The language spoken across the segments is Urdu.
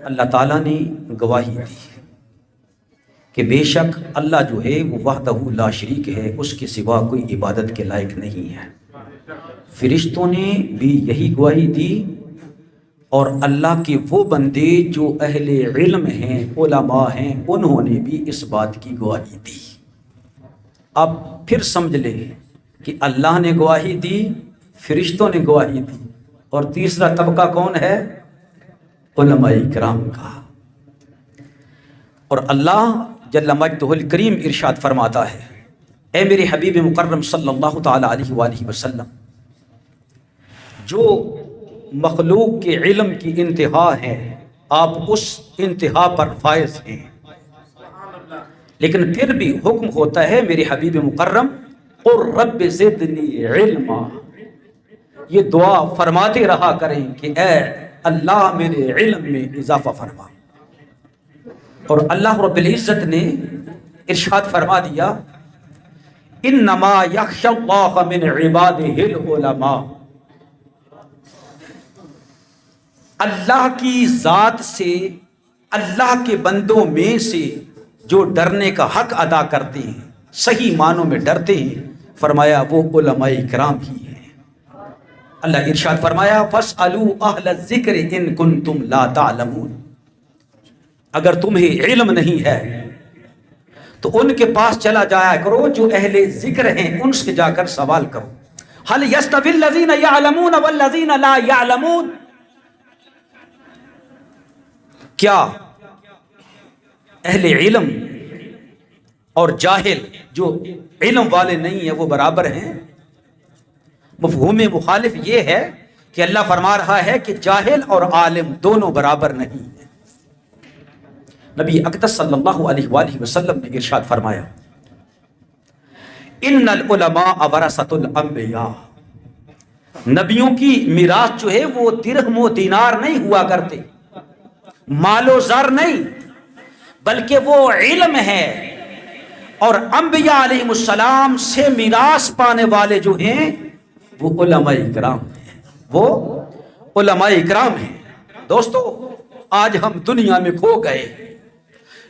اللہ تعالیٰ نے گواہی دی کہ بے شک اللہ جو ہے وہ وحدہ لا شریک ہے، اس کے سوا کوئی عبادت کے لائق نہیں ہے۔ فرشتوں نے بھی یہی گواہی دی، اور اللہ کے وہ بندے جو اہل علم ہیں، علماء ہیں، انہوں نے بھی اس بات کی گواہی دی۔ اب پھر سمجھ لے کہ اللہ نے گواہی دی، فرشتوں نے گواہی دی، اور تیسرا طبقہ کون ہے؟ علماء کرام کا۔ اور اللہ جل مجدہ الکریم ارشاد فرماتا ہے، اے میرے حبیب مکرم صلی اللہ تعالی علیہ وآلہ وسلم، جو مخلوق کے علم کی انتہا ہے آپ اس انتہا پر فائز ہیں، لیکن پھر بھی حکم ہوتا ہے میرے حبیب مکرم قل رب زدنی علما، یہ دعا فرماتے رہا کریں کہ اے اللہ میرے علم میں اضافہ فرما۔ اور اللہ رب العزت نے ارشاد فرما دیا، انما یخشی اللہ من عبادہ العلماء، اللہ کی ذات سے، اللہ کے بندوں میں سے جو ڈرنے کا حق ادا کرتے ہیں، صحیح معنوں میں ڈرتے ہیں، فرمایا وہ علماء کرام ہی ہیں۔ اللہ ارشاد فرمایا فاسألوا اہل الذکر ان کنتم لا تعلمون، اگر تمہیں علم نہیں ہے تو ان کے پاس چلا جایا کرو جو اہل ذکر ہیں، ان سے جا کر سوال کرو۔ هل يستوي الذین یعلمون والذین لا یعلمون، کیا اہل علم اور جاہل جو علم والے نہیں ہیں وہ برابر ہیں؟ مفہوم مخالف یہ ہے کہ اللہ فرما رہا ہے کہ جاہل اور عالم دونوں برابر نہیں ہیں۔ نبی اقدس صلی اللہ علیہ وآلہ وسلم نے ارشاد فرمایا، ان العلماء ورثۃ الانبیاء، نبیوں کی میراث جو ہے وہ درہم و دینار نہیں ہوا کرتے، مال و زر نہیں، بلکہ وہ علم ہے۔ اور انبیاء علیہ السلام سے میراث پانے والے جو ہیں وہ علماء کرام ہیں، وہ علماء کرام ہیں۔ دوستو آج ہم دنیا میں کھو گئے،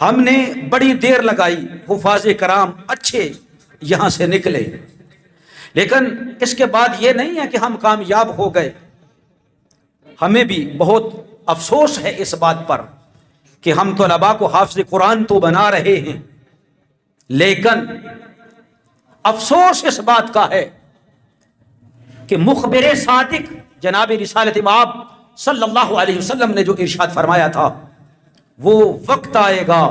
ہم نے بڑی دیر لگائی، حفاظ کرام اچھے یہاں سے نکلے، لیکن اس کے بعد یہ نہیں ہے کہ ہم کامیاب ہو گئے۔ ہمیں بھی بہت افسوس ہے اس بات پر کہ ہم طلباء کو حافظ قرآن تو بنا رہے ہیں، لیکن افسوس اس بات کا ہے کہ مخبر صادق جناب رسالت مآب صلی اللہ علیہ وسلم نے جو ارشاد فرمایا تھا، وہ وقت آئے گا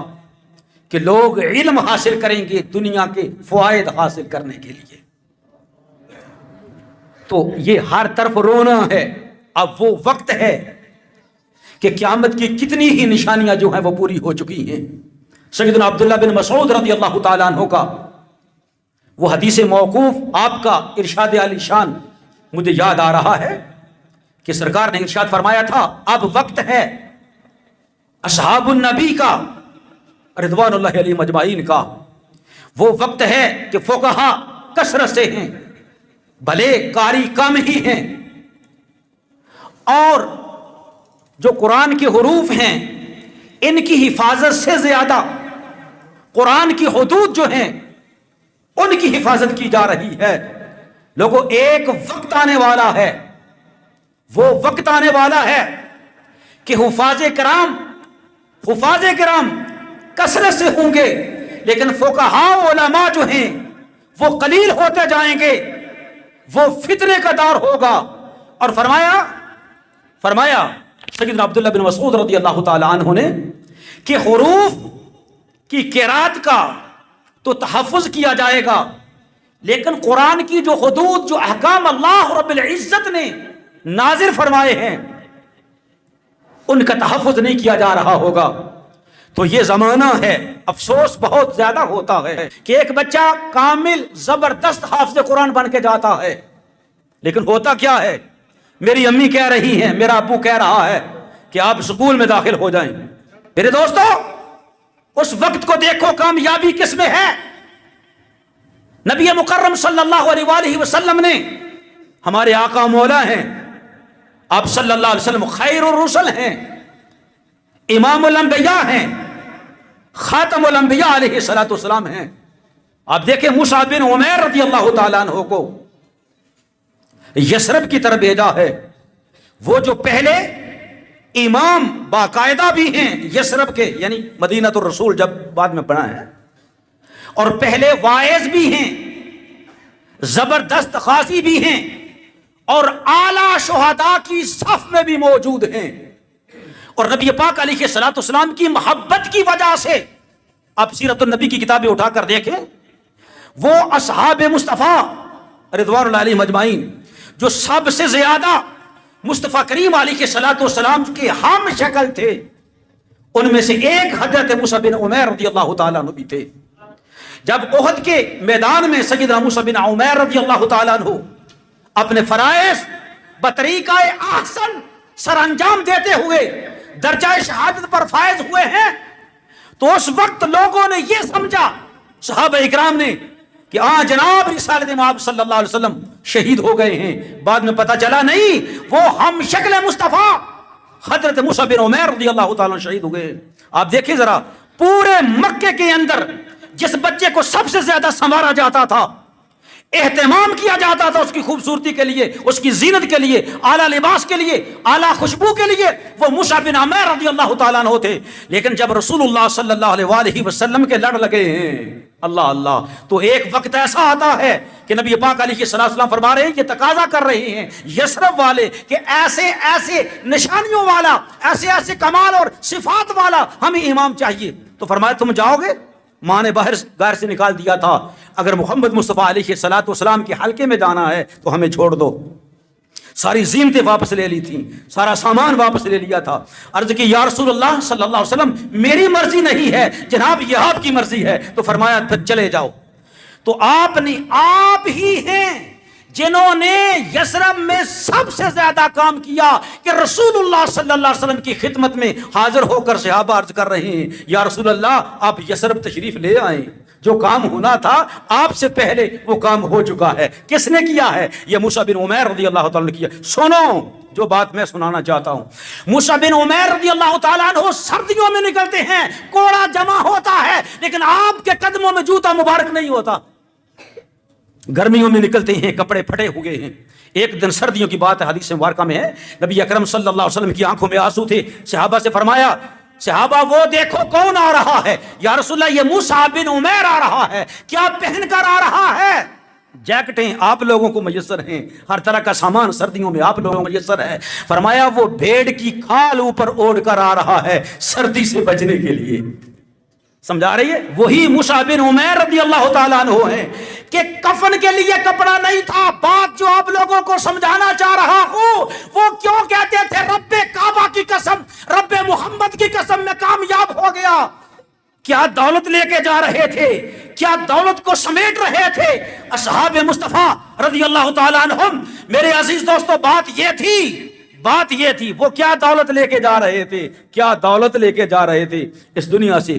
کہ لوگ علم حاصل کریں گے دنیا کے فوائد حاصل کرنے کے لیے، تو یہ ہر طرف رونا ہے۔ اب وہ وقت ہے کہ قیامت کی کتنی ہی نشانیاں جو ہیں وہ پوری ہو چکی ہیں۔ سیدنا عبداللہ بن مسعود رضی اللہ تعالیٰ عنہ کا وہ حدیث موقوف آپ کا ارشاد علی شان مجھے یاد آ رہا ہے کہ سرکار نے ارشاد فرمایا تھا، اب وقت ہے اصحاب النبی کا رضوان اللہ علیہ مجمعین کا، وہ وقت ہے کہ فقہا کثرت سے ہیں، بھلے قاری کم ہی ہیں، اور جو قرآن کے حروف ہیں ان کی حفاظت سے زیادہ قرآن کی حدود جو ہیں ان کی حفاظت کی جا رہی ہے۔ لوگوں ایک وقت آنے والا ہے، وہ وقت آنے والا ہے کہ حفاظ کرام کثرت سے ہوں گے، لیکن فقہاء علماء جو ہیں وہ قلیل ہوتے جائیں گے، وہ فتنے کا دور ہوگا۔ اور فرمایا سیدنا عبداللہ بن مسعود رضی اللہ تعالی عنہ نے کہ حروف کی قرات کا تو تحفظ کیا جائے گا، لیکن قرآن کی جو حدود، جو احکام اللہ رب العزت نے نازل فرمائے ہیں ان کا تحفظ نہیں کیا جا رہا ہوگا۔ تو یہ زمانہ ہے، افسوس بہت زیادہ ہوتا ہے کہ ایک بچہ کامل زبردست حافظ قرآن بن کے جاتا ہے، لیکن ہوتا کیا ہے؟ میری امی کہہ رہی ہیں، میرا ابو کہہ رہا ہے کہ آپ اسکول میں داخل ہو جائیں۔ میرے دوستو اس وقت کو دیکھو، کامیابی کس میں ہے؟ نبی مکرم صلی اللہ علیہ وآلہ وسلم نے، ہمارے آقا مولا ہیں، آپ صلی اللہ علیہ وسلم خیر الرسل ہیں، امام الانبیاء ہیں، خاتم الانبیاء علیہ الصلوۃ والسلام ہیں۔ آپ دیکھیں مصعب بن عمیر رضی اللہ تعالیٰ عنہ کو یثرب کی طرف بھیجا ہے، وہ جو پہلے امام باقاعدہ بھی ہیں یثرب کے، یعنی مدینہ الرسول جب بعد میں پڑھا ہے، اور پہلے واعظ بھی ہیں، زبردست قاضی بھی ہیں، اور اعلیٰ شہداء کی صف میں بھی موجود ہیں۔ اور نبی پاک علیہ الصلوۃ والسلام کی محبت کی وجہ سے آپ سیرت النبی کی کتابیں اٹھا کر دیکھیں، وہ اصحاب مصطفیٰ رضوان اللہ علیہم اجمعین جو سب سے زیادہ مصطفیٰ کریم علیہ الصلوۃ والسلام کے ہم شکل تھے، ان میں سے ایک حضرت مصعب بن عمیر رضی اللہ تعالیٰ عنہ بھی تھے۔ جب احد کے میدان میں سیدنا مصعب بن عمیر رضی اللہ تعالیٰ عنہ اپنے فرائض بطریقہ احسن سر انجام دیتے ہوئے درجہ شہادت پر فائز ہوئے ہیں، تو اس وقت لوگوں نے یہ سمجھا، صحابہ اکرام نے، کہ جناب رسالت مآب صلی اللہ علیہ وسلم شہید ہو گئے ہیں۔ بعد میں پتہ چلا نہیں، وہ ہم شکل مصطفیٰ حضرت مصعب بن عمیر رضی اللہ تعالیٰ شہید ہو گئے۔ آپ دیکھیں ذرا، پورے مکے کے اندر جس بچے کو سب سے زیادہ سنوارا جاتا تھا، اہتمام کیا جاتا تھا اس کی خوبصورتی کے لیے، اس کی زینت کے لیے، اعلیٰ لباس کے لیے، اعلیٰ خوشبو کے لیے، وہ مصعب بن عمیر رضی اللہ تعالیٰ عنہ تھے۔ لیکن جب رسول اللہ صلی اللہ علیہ وآلہ وسلم کے لڑ لگے ہیں، اللہ اللہ، تو ایک وقت ایسا آتا ہے کہ نبی پاک علیہ الصلوۃ والسلام فرما رہے ہیں، یہ تقاضا کر رہے ہیں یثرب والے کہ ایسے ایسے نشانیوں والا، ایسے ایسے کمال اور صفات والا ہمیں امام چاہیے۔ تو فرمایا تم جاؤ گے؟ ماں نے باہر گھر سے نکال دیا تھا، اگر محمد مصطفیٰ علیہ الصلوۃ والسلام کے حلقے میں جانا ہے تو ہمیں چھوڑ دو۔ ساری زینتیں واپس لے لی تھیں، سارا سامان واپس لے لیا تھا۔ عرض کی یا رسول اللہ صلی اللہ علیہ وسلم، میری مرضی نہیں ہے جناب، یہ آپ کی مرضی ہے۔ تو فرمایا پھر چلے جاؤ۔ تو آپ ہی ہیں جنہوں نے یثرب میں سب سے زیادہ کام کیا کہ رسول اللہ صلی اللہ علیہ وسلم کی خدمت میں حاضر ہو کر صحابہ عرض کر رہے ہیں، یا رسول اللہ آپ یثرب تشریف لے آئیں، جو کام ہونا تھا آپ سے پہلے وہ کام ہو چکا ہے۔ کس نے کیا ہے؟ یہ مصعب بن عمیر رضی اللہ تعالیٰ نے کیا۔ سنو جو بات میں سنانا چاہتا ہوں، مصعب بن عمیر رضی اللہ تعالیٰ عنہ سردیوں میں نکلتے ہیں، کوڑا جمع ہوتا ہے، لیکن آپ کے قدموں میں جوتا مبارک نہیں ہوتا۔ گرمیوں میں نکلتے ہیں، کپڑے پھٹے ہوئے ہیں۔ ایک دن سردیوں کی بات ہے، حدیث مبارکہ میں ہے، نبی اکرم صلی اللہ علیہ وسلم کی آنکھوں میں آنسو تھے۔ صحابہ سے فرمایا، صحابہ وہ دیکھو کون آ رہا ہے؟ یا رسول اللہ یہ مصعب بن عمیر آ رہا ہے۔ کیا پہن کر آ رہا ہے؟ جیکٹیں آپ لوگوں کو میسر ہیں، ہر طرح کا سامان سردیوں میں آپ لوگوں کو میسر ہے۔ فرمایا وہ بھیڑ کی کھال اوپر اوڑھ کر آ رہا ہے سردی سے بچنے کے لیے۔ سمجھا رہی ہے؟ وہی مصعب بن عمیر رضی اللہ تعالیٰ عنہ ہیں کہ کفن کے لیے کپڑا نہیں تھا۔ بات جو آپ لوگوں کو سمجھانا چاہ رہا ہوں، وہ کیوں کہتے تھے رب کعبہ کی قسم، رب محمد کی قسم میں کامیاب ہو گیا؟ کیا دولت لے کے جا رہے تھے؟ کیا دولت کو سمیٹ رہے تھے اصحاب مصطفیٰ رضی اللہ تعالیٰ عنہم؟ میرے عزیز دوستو، بات یہ تھی وہ کیا دولت لے کے جا رہے تھے؟ کیا دولت لے کے جا رہے تھے اس دنیا سے؟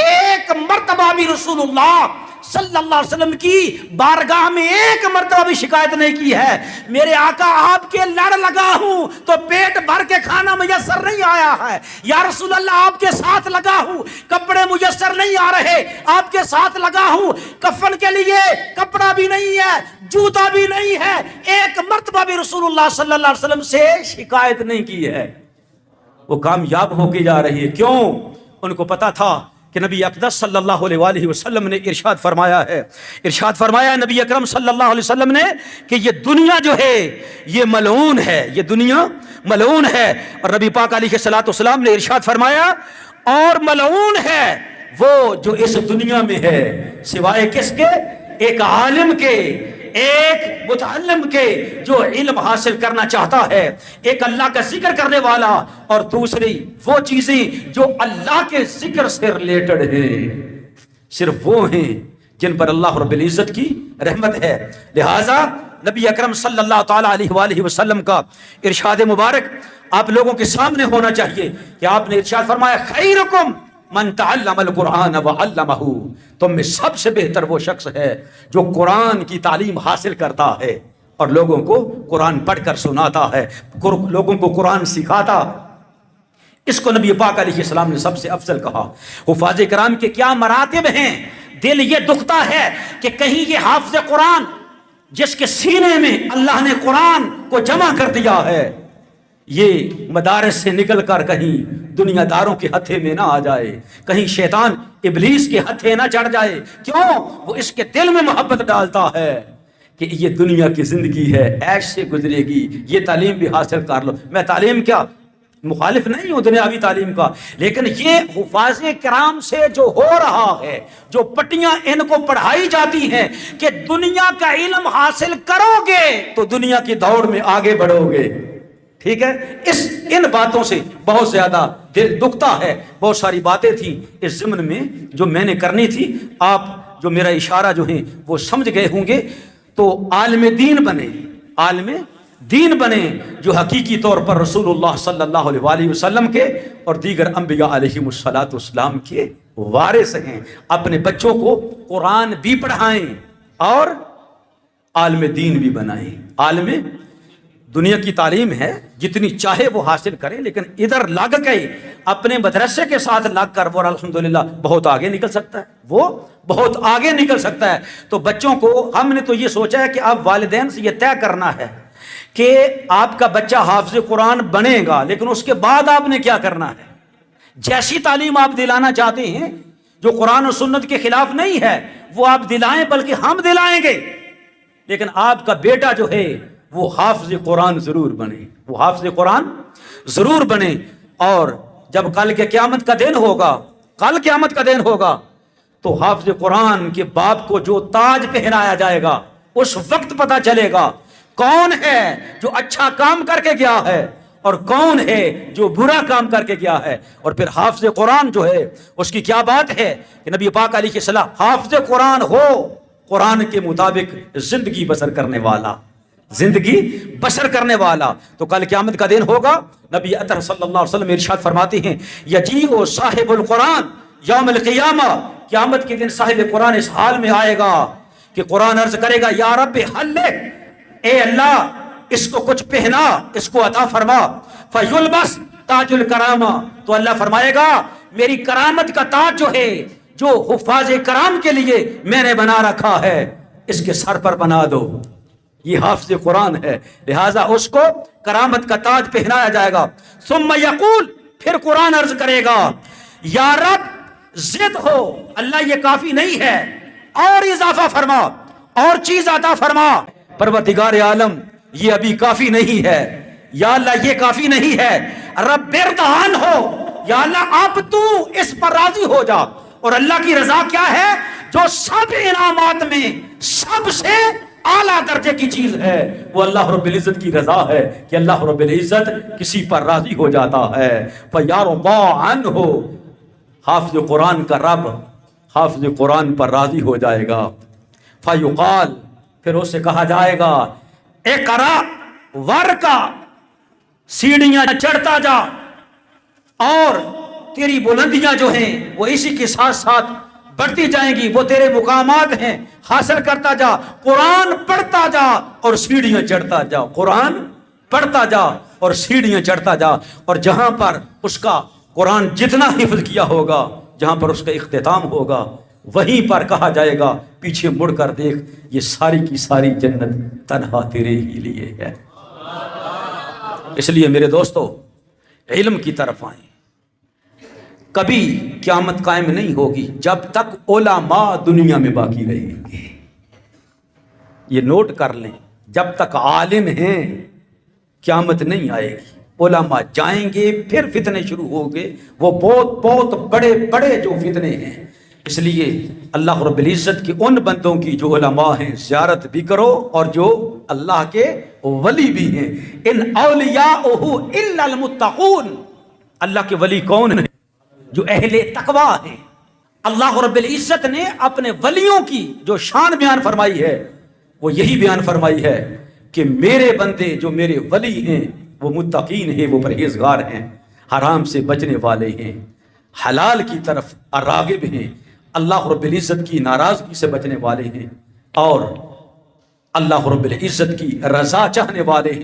ایک مرتبہ بھی رسول اللہ صلی اللہ علیہ وسلم کی بارگاہ میں ایک مرتبہ بھی شکایت نہیں کی ہے، میرے آقا آپ کے لڑ لگا ہوں تو پیٹ بھر کے کھانا میسر نہیں آیا ہے، یا رسول اللہ آپ کے ساتھ لگا ہوں کپڑے میسر نہیں آ رہے، آپ کے ساتھ لگا ہوں کفن کے لیے کپڑا بھی نہیں ہے، جوتا بھی نہیں ہے، ایک مرتبہ بھی رسول اللہ صلی اللہ علیہ وسلم سے شکایت نہیں کی ہے۔ وہ کامیاب ہو کے جا رہی ہے۔ کیوں؟ ان کو پتا تھا کہ نبی اقدس صلی اللہ علیہ وآلہ وسلم نے ارشاد فرمایا نبی اکرم صلی اللہ علیہ وسلم نے کہ یہ دنیا جو ہے یہ ملعون ہے، یہ دنیا ملعون ہے۔ اور نبی پاک علیہ الصلوۃ والسلام نے ارشاد فرمایا اور ملعون ہے وہ جو اس دنیا میں ہے سوائے کس کے؟ ایک عالم کے، ایک متعلم کے جو علم حاصل کرنا چاہتا ہے، ایک اللہ کا ذکر کرنے والا، اور دوسری وہ چیزیں جو اللہ کے ذکر سے ریلیٹڈ ہیں، صرف وہ ہیں جن پر اللہ رب العزت کی رحمت ہے۔ لہٰذا نبی اکرم صلی اللہ تعالیٰ علیہ وآلہ وسلم کا ارشاد مبارک آپ لوگوں کے سامنے ہونا چاہیے کہ آپ نے ارشاد فرمایا خیرکم من تعلم القرآن وعلمہ، تم میں سب سے بہتر وہ شخص ہے جو قرآن کی تعلیم حاصل کرتا ہے اور لوگوں کو قرآن پڑھ کر سناتا ہے، لوگوں کو قرآن سکھاتا۔ اس کو نبی پاک علیہ السلام نے سب سے افضل کہا۔ حفاظ کرام کے کیا مراتب ہیں، دل یہ دکھتا ہے کہ کہیں یہ حافظ قرآن جس کے سینے میں اللہ نے قرآن کو جمع کر دیا ہے، یہ مدارس سے نکل کر کہیں دنیا داروں کے ہتھے میں نہ آ جائے، کہیں شیطان ابلیس کے ہتھے نہ چڑھ جائے۔ کیوں؟ وہ اس کے دل میں محبت ڈالتا ہے کہ یہ دنیا کی زندگی ہے، عیش سے گزرے گی، یہ تعلیم بھی حاصل کر لو۔ میں تعلیم کیا مخالف نہیں ہوں دنیاوی تعلیم کا، لیکن یہ حفاظ کرام سے جو ہو رہا ہے، جو پٹیاں ان کو پڑھائی جاتی ہیں کہ دنیا کا علم حاصل کرو گے تو دنیا کی دوڑ میں آگے بڑھو گے، ٹھیک ہے، ان باتوں سے بہت زیادہ دل دکھتا ہے۔ بہت ساری باتیں تھیں اس ضمن میں جو میں نے کرنی تھی، آپ جو میرا اشارہ جو ہیں وہ سمجھ گئے ہوں گے۔ تو عالم دین بنے، عالم دین بنے جو حقیقی طور پر رسول اللہ صلی اللہ علیہ وآلہ وسلم کے اور دیگر انبیاء علیہم الصلوۃ کے وارث ہیں۔ اپنے بچوں کو قرآن بھی پڑھائیں اور عالم دین بھی بنائیں۔ عالم دنیا کی تعلیم ہے، جتنی چاہے وہ حاصل کریں، لیکن ادھر لگ گئے اپنے مدرسے کے ساتھ لگ کر وہ الحمدللہ بہت آگے نکل سکتا ہے، وہ بہت آگے نکل سکتا ہے۔ تو بچوں کو ہم نے تو یہ سوچا ہے کہ اب والدین سے یہ طے کرنا ہے کہ آپ کا بچہ حافظ قرآن بنے گا، لیکن اس کے بعد آپ نے کیا کرنا ہے۔ جیسی تعلیم آپ دلانا چاہتے ہیں جو قرآن و سنت کے خلاف نہیں ہے وہ آپ دلائیں، بلکہ ہم دلائیں گے، لیکن آپ کا بیٹا جو ہے وہ حافظ قرآن ضرور بنے، وہ حافظ قرآن ضرور بنے۔ اور جب کل کے قیامت کا دن ہوگا، کل قیامت کا دن ہوگا، تو حافظ قرآن کے باپ کو جو تاج پہنایا جائے گا اس وقت پتہ چلے گا کون ہے جو اچھا کام کر کے گیا ہے اور کون ہے جو برا کام کر کے گیا ہے۔ اور پھر حافظ قرآن جو ہے اس کی کیا بات ہے کہ نبی پاک علیہ السلام حافظ قرآن ہو، قرآن کے مطابق زندگی بسر کرنے والا، زندگی بسر کرنے والا۔ تو کل قیامت کا دن ہوگا، نبی اطہر صلی اللہ علیہ وسلم ارشاد فرماتے ہیں یجیء صاحب القرآن یوم القیامہ، قیامت کے دن صاحب قرآن اس حال میں آئے گا کہ قرآن عرض کرے گا یا رب حلق، اے اللہ اس کو کچھ پہنا، اس کو عطا فرما۔ فیلبس تاج الکرامہ، تو اللہ فرمائے گا میری کرامت کا تاج جو ہے جو حفاظ کرام کے لیے میں نے بنا رکھا ہے اس کے سر پر بنا دو۔ یہ حافظ قرآن ہے، لہٰذا اس کو کرامت کا تاج پہنایا جائے گا۔ ثم یقول، پھر قرآن عرض کرے گا یا رب زد ہو، اللہ یہ کافی نہیں ہے، اور اضافہ فرما، اور چیز عطا فرما۔ پروردگار عالم یہ ابھی کافی نہیں ہے، یا اللہ یہ کافی نہیں ہے، رب ارضان ہو، یا اللہ اب تو اس پر راضی ہو جا۔ اور اللہ کی رضا کیا ہے؟ جو سب انعامات میں سب سے اعلیٰ درجے کی چیز ہے وہ اللہ رب العزت کی رضا ہے کہ اللہ رب العزت کسی پر راضی ہو جاتا ہے۔ فَيَرْضَى عَنْهُ، حافظ قرآن کا رب حافظ قرآن پر راضی ہو جائے گا۔ فَيُقَال، پھر اس سے کہا جائے گا اقرا ورقا، سیڑھیاں چڑھتا جا اور تیری بلندیاں جو ہیں وہ اسی کے ساتھ ساتھ بڑھتی جائیں گی، وہ تیرے مقامات ہیں، حاصل کرتا جا، قرآن پڑھتا جا اور سیڑھیاں چڑھتا جا، قرآن پڑھتا جا اور سیڑھیاں چڑھتا جا۔ اور جہاں پر اس کا قرآن جتنا حفظ کیا ہوگا، جہاں پر اس کا اختتام ہوگا، وہیں پر کہا جائے گا پیچھے مڑ کر دیکھ، یہ ساری کی ساری جنت تنہا تیرے ہی لیے ہے۔ اس لیے میرے دوستو علم کی طرف آئیں۔ کبھی قیامت قائم نہیں ہوگی جب تک علماء دنیا میں باقی رہیں گے، یہ نوٹ کر لیں، جب تک عالم ہیں قیامت نہیں آئے گی۔ علماء جائیں گے پھر فتنے شروع ہوں گے، وہ بہت بہت بڑے بڑے جو فتنے ہیں۔ اس لیے اللہ رب العزت کے ان بندوں کی جو علماء ہیں زیارت بھی کرو اور جو اللہ کے ولی بھی ہیں۔ ان اولیاءہ الا المتقون، اللہ کے ولی کون ہیں؟ جو اہل تقوی ہیں۔ اللہ رب العزت نے اپنے ولیوں کی جو شان بیان فرمائی ہے وہ یہی بیان فرمائی ہے کہ میرے بندے جو میرے ولی ہیں وہ متقین ہیں، وہ پرہیزگار ہیں، حرام سے بچنے والے ہیں، حلال کی طرف راغب ہیں، اللہ رب العزت کی ناراضگی سے بچنے والے ہیں اور اللہ رب العزت کی رضا چاہنے والے ہیں۔